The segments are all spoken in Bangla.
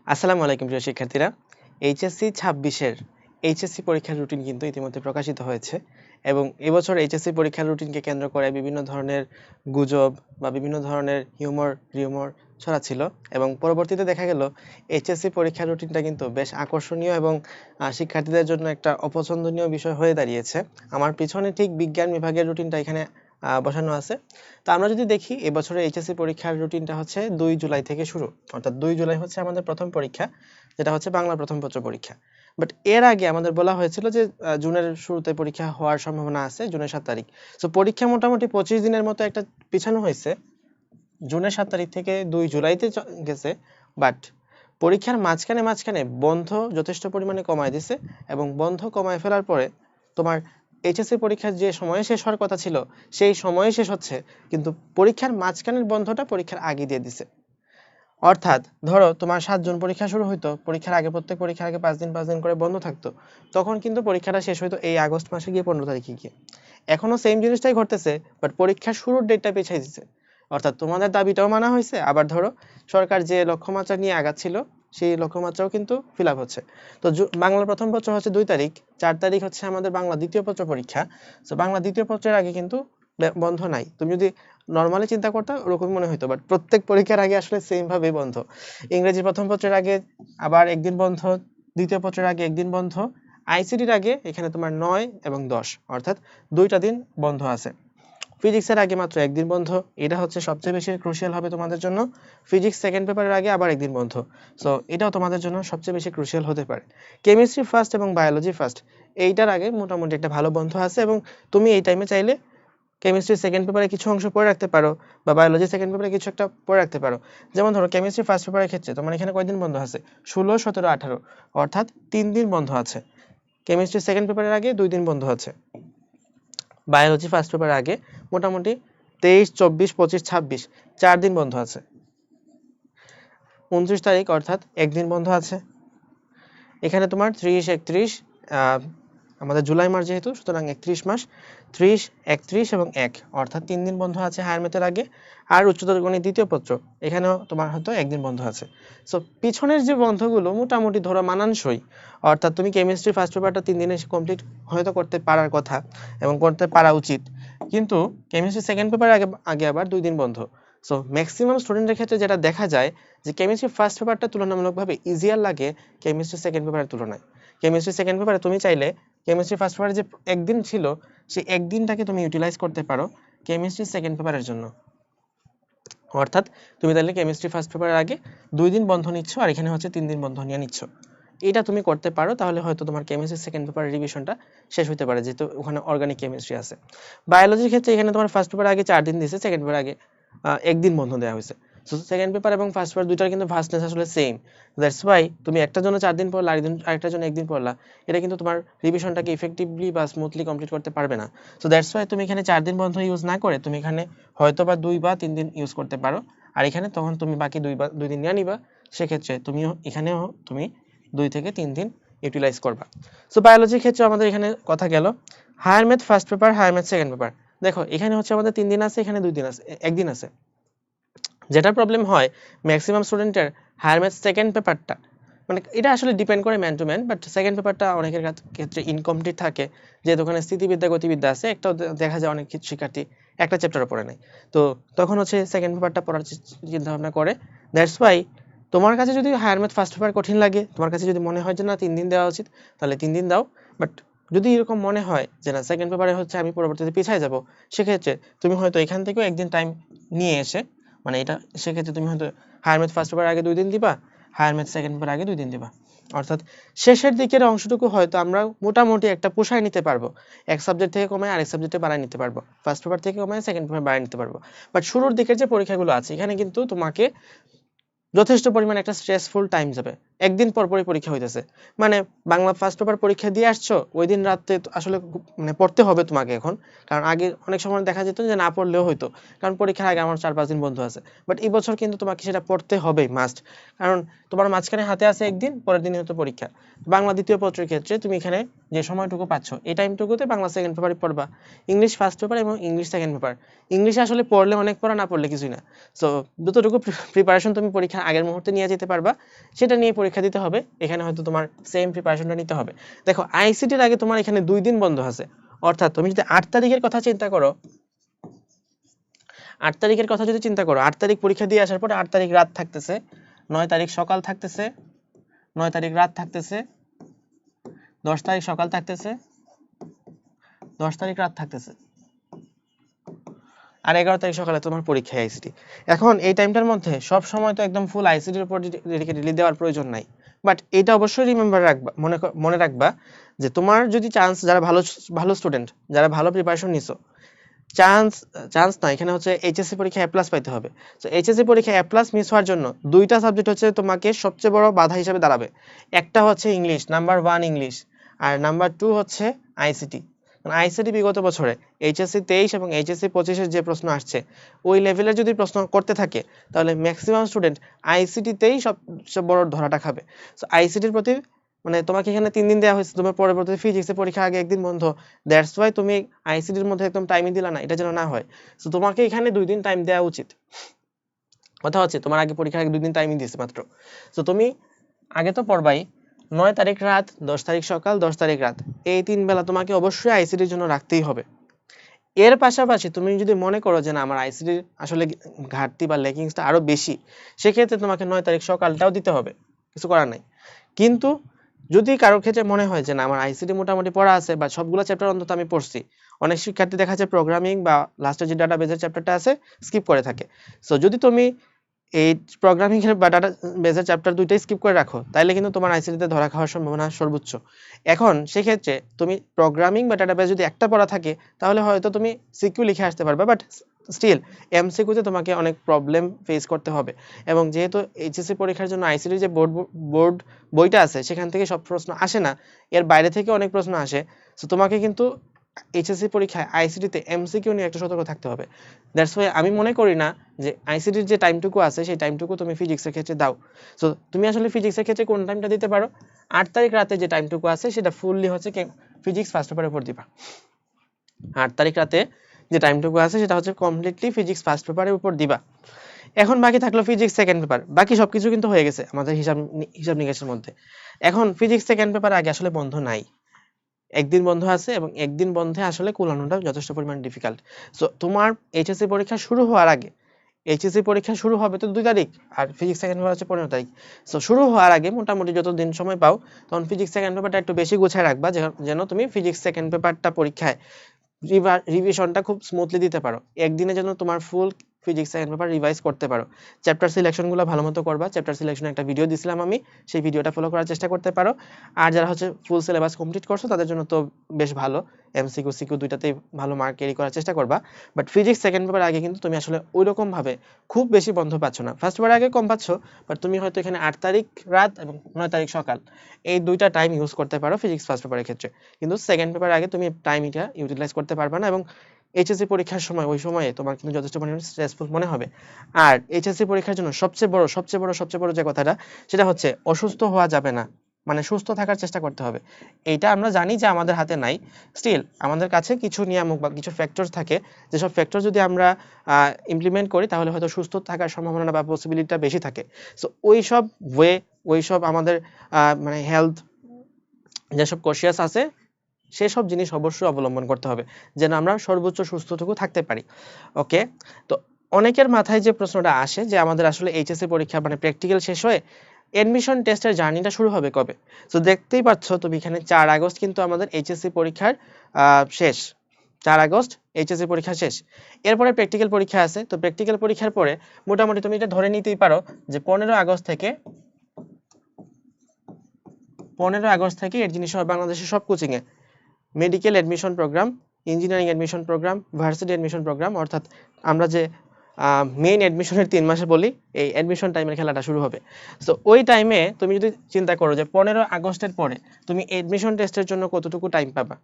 আসসালামু আলাইকুম প্রিয় শিক্ষার্থীরা। এইচএসসি 26-এর এইচএসসি পরীক্ষার রুটিন কিন্তু ইতিমধ্যে প্রকাশিত হয়েছে এবং এবছর এইচএসসি পরীক্ষার রুটিনকে কেন্দ্র করে বিভিন্ন ধরনের গুজব বা বিভিন্ন ধরনের রিউমার ছড়াচ্ছিল এবং পরবর্তীতে দেখা গেল এইচএসসি পরীক্ষার রুটিনটা কিন্তু বেশ আকর্ষণীয় এবং শিক্ষার্থীদের জন্য একটা অপছন্দনীয় বিষয় হয়ে দাঁড়িয়েছে। আমার পিছনে ঠিক বিজ্ঞান বিভাগের রুটিনটা এখানে বসানো আছে। তো আমরা যদি দেখি এবছরের এইচএসসি পরীক্ষার রুটিনটা হচ্ছে 2 জুলাই থেকে শুরু, অর্থাৎ 2 জুলাই হচ্ছে আমাদের প্রথম পরীক্ষা, যেটা হচ্ছে বাংলা প্রথম পত্র পরীক্ষা। বাট এর আগে আমাদের বলা হয়েছিল যে জুনের শুরুতে পরীক্ষা হওয়ার সম্ভাবনা আছে, জুনের 7 তারিখ। তো পরীক্ষা মোটামুটি 25 দিনের মতো একটা পিছানো হয়েছে, জুনের 7 তারিখ থেকে 2 জুলাইতে গেছে। বাট পরীক্ষার মাঝখানে বন্ধ যথেষ্ট পরিমাণে কমায় দিছে এবং বন্ধ কমায় ফেলার পরে তোমার এইচএসসি পরীক্ষার যে সময়ে শেষ হওয়ার কথা ছিল সেই সময়ে শেষ হচ্ছে, কিন্তু পরীক্ষার মাঝখানের বন্ধটা পরীক্ষার আগে দিয়ে দিছে। অর্থাৎ ধরো তোমার 7 জুন পরীক্ষা শুরু হইতো, পরীক্ষার আগে প্রত্যেক পরীক্ষার আগে 5 দিন করে বন্ধ থাকতো, তখন কিন্তু পরীক্ষাটা শেষ হইতো এই আগস্ট মাসে গিয়ে 15 তারিখে গিয়ে। এখনো সেম জিনিসটাই ঘটতেছে, বাট পরীক্ষার শুরুর ডেটটা পিছিয়ে দিচ্ছে। অর্থাৎ তোমাদের দাবিটাও মানা হয়েছে, আবার ধরো সরকার যে লক্ষ্যমাত্রা নিয়ে আগাচ্ছিল সেই লক্ষ্যমাত্রাও কিন্তু ফিল আপ হচ্ছে। তো বাংলা প্রথম পত্র হচ্ছে 2 তারিখ, 4 তারিখ হচ্ছে আমাদের বাংলা দ্বিতীয় পত্র পরীক্ষা। তো বাংলা দ্বিতীয় পত্রের আগে কিন্তু বন্ধ নাই। তুমি যদি নর্মালি চিন্তা করতে ওরকম মনে হইতো, বাট প্রত্যেক পরীক্ষার আগে আসলে সেম ভাবে বন্ধ। ইংরেজি প্রথম পত্রের আগে আবার একদিন বন্ধ, দ্বিতীয় পত্রের আগে একদিন বন্ধ, আইসিটির আগে এখানে তোমার 9 এবং 10, অর্থাৎ 2টা দিন বন্ধ আছে। ফিজিক্সের আগে মাত্র একদিন বন্ধ, এটা হচ্ছে সবচেয়ে বেশি ক্রুশিয়াল হবে তোমাদের জন্য। ফিজিক্স সেকেন্ড পেপারের আগে আবার একদিন বন্ধ, সো এটাও তোমাদের জন্য সবচেয়ে বেশি ক্রুশিয়াল হতে পারে। কেমিস্ট্রি ফার্স্ট এবং বায়োলজি ফার্স্ট, এইটার আগে মোটামুটি একটা ভালো বন্ধ আছে এবং তুমি এই টাইমে চাইলে কেমিস্ট্রি সেকেন্ড পেপারে কিছু অংশ পড়ে রাখতে পারো বা বায়োলজি সেকেন্ড পেপারে কিছু একটা পড়ে রাখতে পারো। যেমন ধরো কেমিস্ট্রি ফার্স্ট পেপারের ক্ষেত্রে তোমার এখানে কয়দিন বন্ধ আছে? 16, 17, 18, অর্থাৎ 3 দিন বন্ধ আছে। কেমিস্ট্রি সেকেন্ড পেপারের আগে 2 দিন বন্ধ আছে। বায়োলজি ফার্স্ট পেপারের আগে মোটামুটি 23, 24, 25, 26, 4 দিন বন্ধ আছে। 29 তারিখ অর্থাৎ একদিন বন্ধ আছে। এখানে তোমার 30, 31, আমাদের জুলাই মাস যেহেতু, সুতরাং 31 মাস, 30, 31 এবং 1, অর্থাৎ 3 দিন বন্ধ আছে হায়ার ম্যাথের আগে। আর উচ্চতর গণিত দ্বিতীয় পত্র, এখানেও তোমার হয়তো একদিন বন্ধ আছে। সো পিছনের যে বন্ধগুলো মোটামুটি ধরো মানানসই, অর্থাৎ তুমি কেমিস্ট্রি ফার্স্ট পেপারটা 3 দিনে কমপ্লিট হয়তো করতে পারার কথা এবং করতে পারা উচিত, কিন্তু কেমিস্ট্রি সেকেন্ড পেপারের আগে আগে আবার 2 দিন বন্ধ। সো ম্যাক্সিমাম স্টুডেন্টের ক্ষেত্রে যেটা দেখা যায় যে কেমিস্ট্রি ফার্স্ট পেপারটা তুলনামূলকভাবে ইজিয়ার লাগে কেমিস্ট্রি সেকেন্ড পেপারের তুলনায়। কেমিস্ট্রি সেকেন্ড পেপারে তুমি চাইলে কেমিস্ট্রি ফার্স্ট পেপারে যে একদিন ছিল সেই একদিনটাকে তুমি ইউটিলাইজ করতে পারো কেমিস্ট্রি সেকেন্ড পেপারের জন্য। অর্থাৎ তুমি তাহলে কেমিস্ট্রি ফার্স্ট পেপারের আগে 2 দিন বন্ধ নিচ্ছ আর এখানে হচ্ছে 3 দিন বন্ধ নিয়ে নিচ্ছ। এটা তুমি করতে পারো, তাহলে হয়তো তোমার কেমিস্ট্রি সেকেন্ড পেপারের রিভিশনটা শেষ হতে পারে, যেহেতু ওখানে অর্গানিক কেমিস্ট্রি আছে। বায়োলজির ক্ষেত্রে এখানে তোমার ফার্স্ট পেপার আগে 4 দিন দিয়েছে, সেকেন্ড পেপার আগে একদিন বন্ধ দেওয়া হয়েছে। সো সেকেন্ড পেপার এবং ফার্স্ট পেপার দুইটার কিন্তু ভার্সনেস আসলে সেম। দ্যাটস ওয়াই তুমি একটার জন্য 4 দিন পড়লা, আরেকটার জন্য একদিন পড়লা, এটা কিন্তু তোমার রিভিশনটাকে ইফেক্টিভলি বা স্মুথলি কমপ্লিট করতে পারবে না। সো দ্যাটস ওয়াই তুমি এখানে 4 দিন বন্ধ ইউজ না করে তুমি এখানে হয়তো বা 2 বা 3 দিন ইউজ করতে পারো, আর এখানে তখন তুমি বাকি 2 দিন নিয়ে নিবা। সেক্ষেত্রে তুমিও এখানেও তুমি 2 থেকে 3 দিন ইউটিলাইজ করবা। সো বায়োলজির ক্ষেত্রে আমাদের এখানে কথা গেল। Higher math first paper, higher math second paper, দেখো এখানে হচ্ছে আমাদের 3 দিন আছে, এখানে 2 দিন আছে, একদিন আছে। যেটা প্রবলেম হয় ম্যাক্সিমাম স্টুডেন্টের হায়ার ম্যাথ সেকেন্ড পেপারটা, মানে এটা আসলে ডিপেন্ড করে man to man, but second পেপারটা অনেকের ক্ষেত্রে ইনকমপ্লিট থাকে, যে ওখানে স্থিতিবিদ্যা গতিবিদ্যা আছে, একটাও দেখা যায় অনেক শিক্ষার্থী একটা চ্যাপ্টারও পড়ে নাই, তো তখন হচ্ছে সেকেন্ড পেপারটা পড়ার চিন্তা ভাবনা করে। দ্যাটস ওয়াই তোমার কাছে যদি হায়ার ম্যাথ ফার্স্ট পেপার কঠিন লাগে, তোমার কাছে যদি মনে হয় যে না 3 দিন দেওয়া উচিত, তাহলে 3 দিন দাও। বাট যদি এরকম মনে হয় যে না সেকেন্ড পেপারে হচ্ছে আমি পরবর্তীতে পিছায় যাব, সেক্ষেত্রে তুমি হয়তো এখান থেকেও একদিন টাইম নিয়ে এসে, মানে এটা সেক্ষেত্রে তুমি হয়তো হায়ার ম্যাথ ফার্স্ট পেপার আগে 2 দিন দিবা, হায়ার ম্যাথ সেকেন্ড পেপার আগে 2 দিন দিবা। অর্থাৎ শেষের দিকের অংশটুকু হয়তো আমরা মোটামুটি একটা পোষায় নিতে পারবো, এক সাবজেক্ট থেকে কমায় আরেক সাবজেক্টে বাড়ায় নিতে পারবো, ফার্স্ট পেপার থেকে কমায় সেকেন্ড পেপার বাড়ায় নিতে পারবো। বাট শুরুর দিকের যে পরীক্ষাগুলো আছে এখানে কিন্তু তোমাকে যথেষ্ট পরিমাণে একটা স্ট্রেসফুল টাইম যাবে। একদিন পর পরই পরীক্ষা হইতেছে, মানে বাংলা ফার্স্ট পেপার পরীক্ষা দিয়ে আসছো, ওই দিন রাতে আসলে মানে পড়তে হবে তোমাকে এখন। কারণ আগে অনেক সময় দেখা যেত যে না পড়লেও হইতো, কারণ পরীক্ষার আগে আমার 4-5 দিন বন্ধ আছে। বাট এই বছর কিন্তু তোমাকে সেটা পড়তে হবে মাস্ট, কারণ তোমার মাঝখানে হাতে আছে একদিন, পরের দিনই হতো পরীক্ষা। বাংলা দ্বিতীয় পত্রের ক্ষেত্রে তুমি এখানে যে সময়টুকু পাচ্ছ এই টাইমটুকুতে বাংলা সেকেন্ড পেপারই পড়বা, ইংলিশ ফার্স্ট পেপার এবং ইংলিশ সেকেন্ড পেপার। ইংলিশে আসলে পড়লে অনেক পড়া, না পড়লে কিছুই না। সো যতটুকু প্রিপারেশন তুমি পরীক্ষার পরীক্ষার আগের মুহূর্তে নিয়ে যেতে পারবা, সেটা নিয়ে পরীক্ষা দিতে হবে। এখানে হয়তো তোমার সেম প্রিপারেশনটা নিতে হবে। দেখো আইসিটির আগে তোমার এখানে 2 দিন বন্ধ আছে, অর্থাৎ তুমি যদি 8 তারিখের কথা চিন্তা করো, 8 তারিখের কথা যদি চিন্তা করো, 8 তারিখ পরীক্ষা দিয়ে আসার পরে 8 তারিখ রাত থাকতেছে, 9 তারিখ সকাল থাকতেছে, 9 তারিখ রাত থাকতেছে, 10 তারিখ সকাল থাকতেছে, 10 তারিখ রাত থাকতেছে, আর 11 তারিখ সকালে তোমার পরীক্ষা আইসিটি। এখন এই টাইমটার মধ্যে সব সময় তো একদম ফুল আইসিটির উপর ডেডিকেটলি দেওয়ার প্রয়োজন নাই, বাট এটা অবশ্যই রিমেম্বার রাখবা, মনে রাখবা যে তোমার যদি চান্স, যারা ভালো ভালো স্টুডেন্ট, যারা ভালো প্রিপারেশন নিছো, চান্স না, এখানে হচ্ছে এইচএসসি পরীক্ষায় এ প্লাস পাইতে হবে। তো এইচএসসি পরীক্ষায় এ প্লাস মিস হওয়ার জন্য 2টা সাবজেক্ট হচ্ছে তোমাকে সবচেয়ে বড় বাধা হিসেবে দাঁড়াবে। একটা হচ্ছে ইংলিশ, নাম্বার 1 ইংলিশ, আর নাম্বার 2 হচ্ছে আইসিটি। আইসিটি বিগত বছরে এইচএসসি 23 এবং এইচএসসি 25-এর যে প্রশ্ন আসছে, ওই লেভেলের যদি প্রশ্ন করতে থাকে, তাহলে ম্যাক্সিমাম স্টুডেন্ট আইসিটিতেই সবচেয়ে বড় ধরাটা খাবে। সো আইসিটির প্রতি মানে তোমাকে এখানে 3 দিন দেওয়া হয়েছে, তোমার পরবর্তী ফিজিক্সের পরীক্ষা আগে একদিন বন্ধ, দ্যাটস ওয়াই তুমি আইসিটির মধ্যে একদম টাইমই দিলা না, এটা যেন না হয়। সো তোমাকে এখানে 2 দিন টাইম দেওয়া উচিত। কথা হচ্ছে তোমার আগে পরীক্ষার আগে 2 দিন টাইমই দিয়েছে মাত্র। সো তুমি আগে তো পড়বাই, 9 তারিখ রাত, 10 তারিখ সকাল, 10 তারিখ রাত, এই 3 বেলা তোমাকে অবশ্যই আইসিটির জন্য রাখতেই হবে। এর পাশাপাশি তুমি যদি মনে করো যে না আমার আইসিটির আসলে ঘাটতি বা লেকিংসটা আরো বেশি, সেক্ষেত্রে তোমাকে 9 তারিখ সকালটাও দিতে হবে, কিছু করার নাই। কিন্তু যদি কারোর ক্ষেত্রে মনে হয় যে না আমার আইসিটি মোটামুটি পড়া আছে বা সবগুলো চ্যাপ্টার অন্তত আমি পড়ছি, অনেক শিক্ষার্থী দেখা যায় প্রোগ্রামিং বা লাস্টের যে ডাটাবেজের চ্যাপ্টারটা আছে স্কিপ করে থাকে। সো যদি তুমি এই প্রোগ্রামিং এর বা ডাটা বেসের চ্যাপ্টার 2টাই স্কিপ করে রাখো, তাইলে কিন্তু তোমার আইসিটিতে ধরা খাওয়ার সম্ভাবনা সর্বোচ্চ। এখন সেক্ষেত্রে তুমি প্রোগ্রামিং বা ডাটাবেস যদি একটা পড়া থাকে, তাহলে হয়তো তুমি সিকিউ লিখে আসতে পারবে, বাট স্টিল এমসিকিউতে তোমাকে অনেক প্রবলেম ফেস করতে হবে। এবং যেহেতু এইচএসসি পরীক্ষার জন্য আইসিটির যে বোর্ড বইটা আছে, সেখান থেকে সব প্রশ্ন আসে না, এর বাইরে থেকে অনেক প্রশ্ন আসে। সো তোমাকে কিন্তু এইচএসসি পরীক্ষায় আইসিটিতে এমসিকিউ নিয়ে একটু সতর্ক থাকতে হবে। দ্যাটস ওয়াই আমি মনে করি না যে আইসিটির যে টাইমটুকু আছে সেই টাইমটুকু তুমি ফিজিক্সের ক্ষেত্রে দাও। সো তুমি আসলে ফিজিক্সের ক্ষেত্রে কোন টাইমটা দিতে পারো, 8 তারিখ রাতে যে টাইমটুকু আছে সেটা ফুললি হচ্ছে ফিজিক্স ফার্স্ট পেপারের উপর দিবা। 8 তারিখ রাতে যে টাইমটুকু আছে সেটা হচ্ছে কমপ্লিটলি ফিজিক্স ফার্স্ট পেপারের উপর দিবা। এখন বাকি থাকলো ফিজিক্স সেকেন্ড পেপার, বাকি সবকিছু কিন্তু হয়ে গেছে আমাদের হিসাব নিকাশের মধ্যে। এখন ফিজিক্স সেকেন্ড পেপার আগে আসলে বন্ধ নাই, একদিন বন্ধ আছে, এবং একদিন বন্ধে আসলে কুলানোটা যথেষ্ট পরিমাণ ডিফিকাল্ট। সো তোমার এইচএসসি পরীক্ষা শুরু হওয়ার আগে, এইচএসসি পরীক্ষা শুরু হবে তো 2 তারিখ, আর ফিজিক্স সেকেন্ড পেপার হচ্ছে 15 তারিখ। সো শুরু হওয়ার আগে মোটামুটি যত দিন সময় পাও, তখন ফিজিক্স সেকেন্ড পেপারটা একটু বেশি গুছিয়ে রাখবা, যেন তুমি ফিজিক্স সেকেন্ড পেপারটা পরীক্ষায় রিভিশনটা খুব স্মুথলি দিতে পারো। একদিনে যেন তোমার ফুল ফিজিক্স সেকেন্ড পেপার রিভাইজ করতে পারো। চ্যাপ্টার সিলেকশনগুলো ভালো মতো করবা, চ্যাপ্টার সিলেকশনে একটা ভিডিও দিছিলাম আমি, সেই ভিডিওটা ফলো করার চেষ্টা করতে পারো। আর যারা হচ্ছে ফুল সিলেবাস কমপ্লিট করছো তাদের জন্য তো বেশ ভালো, এমসিকিউ সিকিউ দুইটাতেই ভালো মার্ক ক্যারি করার চেষ্টা করবা। বাট ফিজিক্স সেকেন্ড পেপার আগে কিন্তু তুমি আসলে ওইরকম ভাবে খুব বেশি বন্ধ পাচ্ছ না, ফার্স্ট পেপার আগে কম পাচ্ছ, বাট তুমি হয়তো এখানে 8 তারিখ রাত এবং 9 তারিখ সকাল, এই দুইটা টাইম ইউজ করতে পারো ফিজিক্স ফার্স্ট পেপারের ক্ষেত্রে। কিন্তু সেকেন্ড পেপার আগে তুমি টাইম এটা ইউটিলাইজ করতে পারবে না, এবং এইচএসসি পরীক্ষার সময় ওই সময়ে তোমার কিন্তু যথেষ্ট পরিমাণে স্ট্রেসফুল মনে হবে। আর এইচএসসি পরীক্ষার জন্য সবচেয়ে বড় যে কথাটা, সেটা হচ্ছে অসুস্থ হওয়া যাবে না, মানে সুস্থ থাকার চেষ্টা করতে হবে। এইটা আমরা জানি যে আমাদের হাতে নাই, স্টিল আমাদের কাছে কিছু নিয়ামক বা কিছু ফ্যাক্টর থাকে, যেসব ফ্যাক্টর যদি আমরা ইমপ্লিমেন্ট করি তাহলে হয়তো সুস্থ থাকার সম্ভাবনা বা পসিবিলিটিটা বেশি থাকে। সো ওইসব আমাদের মানে হেলথ যেসব কনসিয়াস আছে সেসব জিনিস অবশ্যই অবলম্বন করতে হবে, যেন আমরা সর্বোচ্চ সুস্থটুকু থাকতে পারি। ওকে, তো অনেকের মাথায় যে প্রশ্নটা আসে যে আমাদের আসলে এইচএসসি পরীক্ষা মানে প্র্যাকটিক্যাল শেষ হয়ে এডমিশন টেস্টের জার্নিটা শুরু হবে কবে? তো দেখতেই পাচ্ছ তুমি এখানে 4 আগস্ট কিন্তু আমাদের এইচএসসি পরীক্ষার শেষ, 4 আগস্ট এইচএসসি পরীক্ষা শেষ। এরপরে প্র্যাকটিক্যাল পরীক্ষা আছে, তো প্র্যাকটিক্যাল পরীক্ষার পরে মোটামুটি তুমি এটা ধরে নিতেই পারো যে 15 আগস্ট থেকে এর জিনিস হবে বাংলাদেশের সব কোচিংয়ে medical admission program, engineering admission program, varsity admission program, অর্থাৎ আমরা যে মেইন অ্যাডমিশনের 3 মাসে বলি, এই অ্যাডমিশন টাইমের খেলাটা শুরু হবে। সো ওই টাইমে তুমি যদি চিন্তা করো যে 15 আগস্টের পরে তুমি অ্যাডমিশন টেস্টের জন্য কতটুকু টাইম পাবা,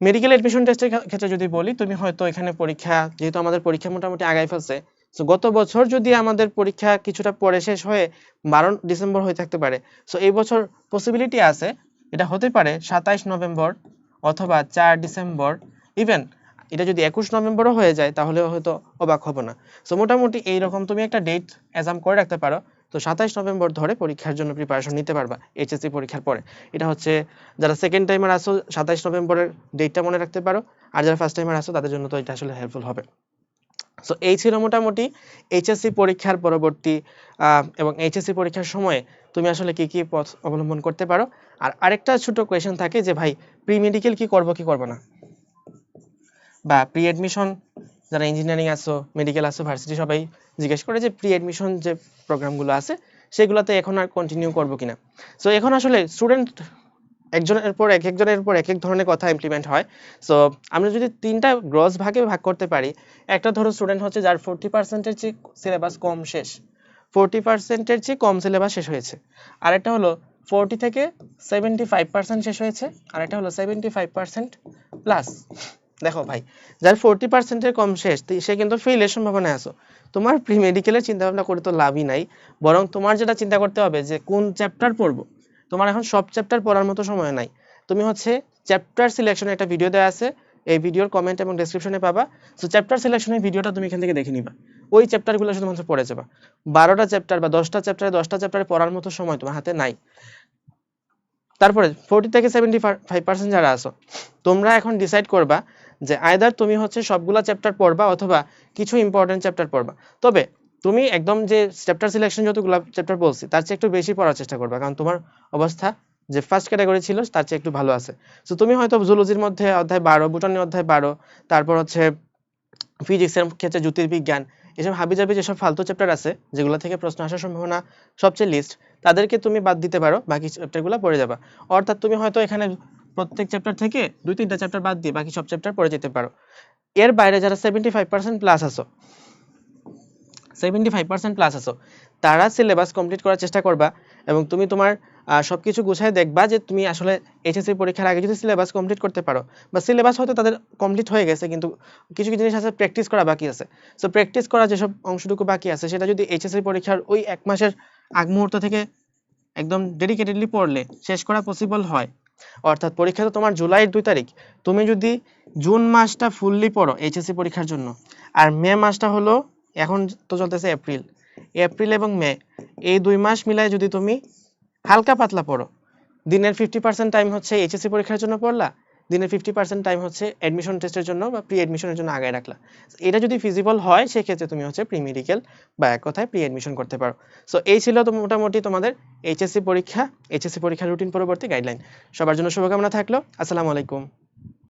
মেডিকেল অ্যাডমিশন টেস্টের ক্ষেত্রে যদি বলি, তুমি হয়তো এখানে পরীক্ষা, যেহেতু আমাদের পরীক্ষা মোটামুটি আগাই ফেলছে, সো গত বছর যদি আমাদের পরীক্ষা কিছুটা পরে শেষ হয়ে 12 ডিসেম্বর হয়ে থাকতে পারে, সো এই বছর পসিবিলিটি আছে এটা হতে পারে 27 নভেম্বর অথবা 4 ডিসেম্বর, ইভেন এটা যদি 21 নভেম্বরও হয়ে যায় তাহলে হয়তো অবাক হব না। সো মোটামুটি এইরকম তুমি একটা ডেট অ্যাজাম করে রাখতে পারো তো 27 নভেম্বর ধরে পরীক্ষার জন্য প্রিপারেশন নিতে পারবা এইচএসসি পরীক্ষার পরে। এটা হচ্ছে যারা সেকেন্ড টাইমার আসো 27 নভেম্বরের ডেটটা মনে রাখতে পারো, আর যারা ফার্স্ট টাইমার আসো তাদের জন্য তো এটা আসলে হেল্পফুল হবে। সো এই ছিল মোটামুটি এইচএসসি পরীক্ষার পরবর্তী এবং এইচএসসি পরীক্ষার সময়ে তুমি আসলে কি কি পথ অবলম্বন করতে পারো। আর আরেকটা ছোট কোয়েশ্চেন থাকে যে ভাই প্রি মেডিকেল কি করব কি করব না, বা প্রি অ্যাডমিশন যারা ইঞ্জিনিয়ারিং আসো মেডিকেল আসো ভার্সিটি সবাই জিজ্ঞেস করে যে প্রি অ্যাডমিশন যে প্রোগ্রামগুলো আছে সেগুলোতে এখন আর কন্টিনিউ করব কিনা। সো এখন আসলে স্টুডেন্ট একজনের পর এক একজনের উপর এক এক ধরনের কথা ইমপ্লিমেন্ট হয়। সো আমরা যদি তিনটা গ্রস ভাগে ভাগ করতে পারি, একটা ধরো স্টুডেন্ট হচ্ছে যার 40%-এর চেয়ে সিলেবাস কম শেষ, 40%-এর চেয়ে কম সিলেবাস শেষ হয়েছে, আরেকটা হলো 40 থেকে 75% শেষ হয়েছে, আরেকটা হলো 75% প্লাস। দেখো ভাই যার 40%-এর কম শেষ সে কিন্তু ফেইলের সম্ভাবনায় আছো। তোমার প্রি মেডিকেলের চিন্তা ভাবনা করে তো লাভই নাই, বরং তোমার যেটা চিন্তা করতে হবে যে কোন চ্যাপ্টার পড়বো। তোমার এখন সব চ্যাপ্টার পড়ার মতো সময় নাই, তুমি হচ্ছে চ্যাপ্টার সিলেকশনে একটা ভিডিও দেওয়া আছে, এই ভিডিওর কমেন্ট এবং ডেসক্রিপশনে পাবা। সো চ্যাপ্টার সিলেকশনের ভিডিওটা তুমি এখান থেকে দেখে নিবা, ওই চ্যাপ্টারগুলো শুধুমাত্র পড়ে যাবা। 12টা চ্যাপ্টার বা 10টা চ্যাপ্টারে পড়ার মতো সময় তোমার হাতে নাই। তারপরে 40 থেকে 75% যারা আছো তোমরা এখন ডিসাইড করবা যে আইদার তুমি হচ্ছে সবগুলা চ্যাপ্টার পড়বা অথবা কিছু ইম্পর্টেন্ট চ্যাপ্টার পড়বা। তবে তুমি একদম যে চ্যাপ্টার সিলেকশন যতগুলো চ্যাপ্টার বলছি তার চেয়ে একটু বেশি পড়ার চেষ্টা করবা, কারণ তোমার অবস্থা যে ফার্স্ট ক্যাটাগরি ছিল তার চেয়ে একটু ভালো আছে। সো তুমি হয়তো জুলজির মধ্যে অধ্যায় 12, বুটানি অধ্যায় 12, তারপর হচ্ছে ফিজিক্সের ক্ষেত্রে জ্যোতির্বিজ্ঞান, এসব হাবিজাবি যেসব ফালতু চ্যাপ্টার আছে যেগুলো থেকে প্রশ্ন আসার সম্ভাবনা সবচেয়ে লিস্ট, তাদেরকে তুমি বাদ দিতে পারো, বাকি চ্যাপ্টারগুলো পড়ে যাবা। অর্থাৎ তুমি হয়তো এখানে প্রত্যেক চ্যাপ্টার থেকে 2-3টা চ্যাপ্টার বাদ দিয়ে বাকি সব চ্যাপ্টার পড়ে যেতে পারো। এর বাইরে যারা 75% প্লাস আছো 75% প্লাস আছো তারা সিলেবাস কমপ্লিট করার চেষ্টা করবা, এবং তুমি তোমার সবকিছু গুছায় দেখবা যে তুমি আসলে এইচএসসি পরীক্ষার আগে যদি সিলেবাস কমপ্লিট করতে পারো, বা সিলেবাস হয়তো তাদের কমপ্লিট হয়ে গেছে কিন্তু কিছু কিছু জিনিস আছে প্র্যাকটিস করা বাকি আছে। সো প্র্যাকটিস করা যেসব অংশটুকু বাকি আছে সেটা যদি এইচএসসি পরীক্ষার ওই 1 মাসের আগ মুহূর্ত থেকে একদম ডেডিকেটেডলি পড়লে শেষ করা পসিবল হয়। অর্থাৎ পরীক্ষা তো তোমার জুলাইয়ের 2 তারিখ, তুমি যদি জুন মাসটা ফুললি পড়ো এইচএসসি পরীক্ষার জন্য, আর মে মাসটা হলো এখন তো চলতেছে এপ্রিল, এপ্রিল এবং মে, এই 2 মাস মিলায় যদি তুমি হালকা পাতলা পড়ো, দিনের 50% টাইম হচ্ছে এইচএসসি পরীক্ষার জন্য পড়লা, দিনের 50% টাইম হচ্ছে অ্যাডমিশন টেস্টের জন্য বা প্রি অ্যাডমিশনের জন্য আগায় রাখলা। এটা যদি ফিজিবল হয় সেক্ষেত্রে তুমি হচ্ছে প্রি মেডিকেল বা এক কথায় প্রি অ্যাডমিশন করতে পারো। সো এই ছিল তো মোটামুটি তোমাদের এইচএসসি পরীক্ষার রুটিন পরবর্তী গাইডলাইন। সবার জন্য শুভকামনা থাকলো। আসসালামু আলাইকুম।